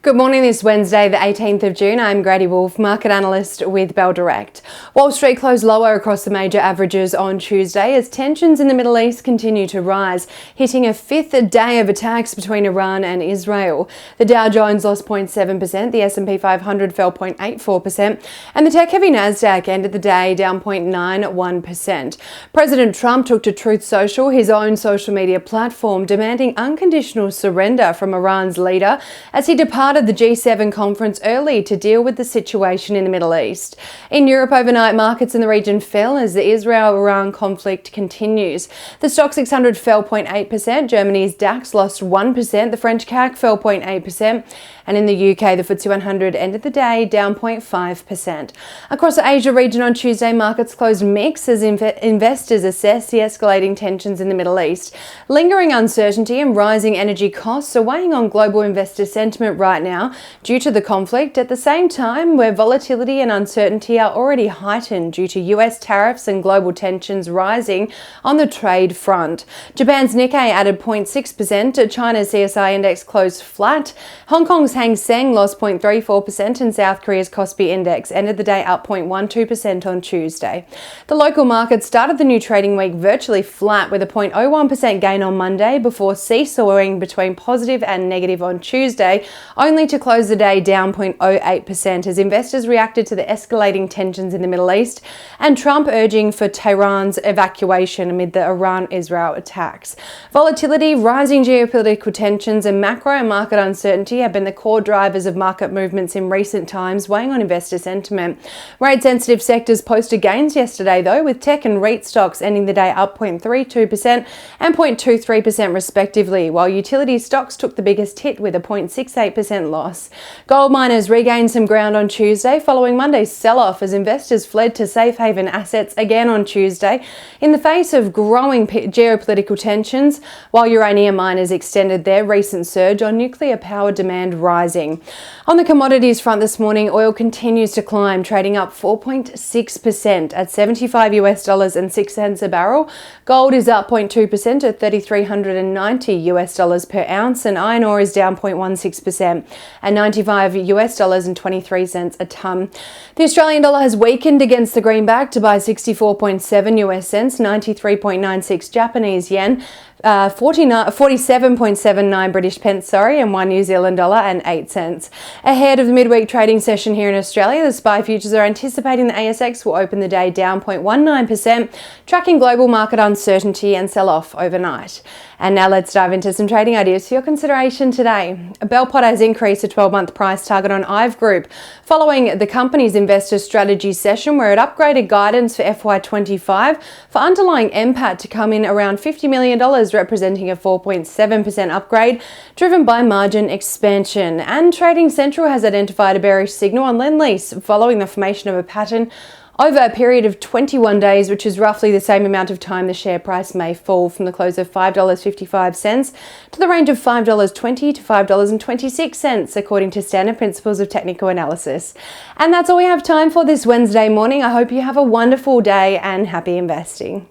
Good morning this Wednesday, the 18th of June. I'm Grady Wolf, market analyst with Bell Direct. Wall Street closed lower across the major averages on Tuesday as tensions in the Middle East continue to rise, hitting a fifth day of attacks between Iran and Israel. The Dow Jones lost 0.7%, the S&P 500 fell 0.84%, and the tech-heavy Nasdaq ended the day down 0.91%. President Trump took to Truth Social, his own social media platform, demanding unconditional surrender from Iran's leader as he departed the G7 conference early to deal with the situation in the Middle East. In Europe overnight, markets in the region fell as the Israel-Iran conflict continues. The STOXX 600 fell 0.8%, Germany's DAX lost 1%, the French CAC fell 0.8%, and in the UK, the FTSE 100 ended the day down 0.5%. Across the Asia region on Tuesday, markets closed mixed as investors assess the escalating tensions in the Middle East. Lingering uncertainty and rising energy costs are weighing on global investor sentiment right now due to the conflict, at the same time where volatility and uncertainty are already heightened due to US tariffs and global tensions rising on the trade front. Japan's Nikkei added 0.6%, China's CSI index closed flat, Hong Kong's Seng lost 0.34%, and South Korea's Kospi index ended the day up 0.12% on Tuesday. The local market started the new trading week virtually flat with a 0.01% gain on Monday before seesawing between positive and negative on Tuesday, only to close the day down 0.08% as investors reacted to the escalating tensions in the Middle East and Trump urging for Tehran's evacuation amid the Iran-Israel attacks. Volatility, rising geopolitical tensions, and macro and market uncertainty have been the core drivers of market movements in recent times, weighing on investor sentiment. Rate-sensitive sectors posted gains yesterday, though, with tech and REIT stocks ending the day up 0.32% and 0.23% respectively, while utility stocks took the biggest hit with a 0.68% loss. Gold miners regained some ground on Tuesday following Monday's sell-off as investors fled to safe haven assets again on Tuesday in the face of growing geopolitical tensions, while uranium miners extended their recent surge on nuclear power demand rising. On the commodities front this morning, oil continues to climb, trading up 4.6% at $75.06 a barrel. Gold is up 0.2% at $3,390 per ounce, and iron ore is down 0.16% at $95.23 a tonne. The Australian dollar has weakened against the greenback to buy 64.7 US cents, 93.96 Japanese yen, 47.79 British pence, and 1 New Zealand dollar and 8 cents. Ahead of the midweek trading session here in Australia, the SPI futures are anticipating the ASX will open the day down 0.19%, tracking global market uncertainty and sell-off overnight. And now let's dive into some trading ideas for your consideration today. Bell Potter has increased a 12-month price target on IVE Group following the company's investor strategy session where it upgraded guidance for FY25 for underlying NPAT to come in around $50 million, representing a 4.7% upgrade driven by margin expansion. And Trading Central has identified a bearish signal on Lendlease following the formation of a pattern over a period of 21 days, which is roughly the same amount of time the share price may fall from the close of $5.55 to the range of $5.20 to $5.26, according to standard principles of technical analysis. And that's all we have time for this Wednesday morning. I hope you have a wonderful day and happy investing.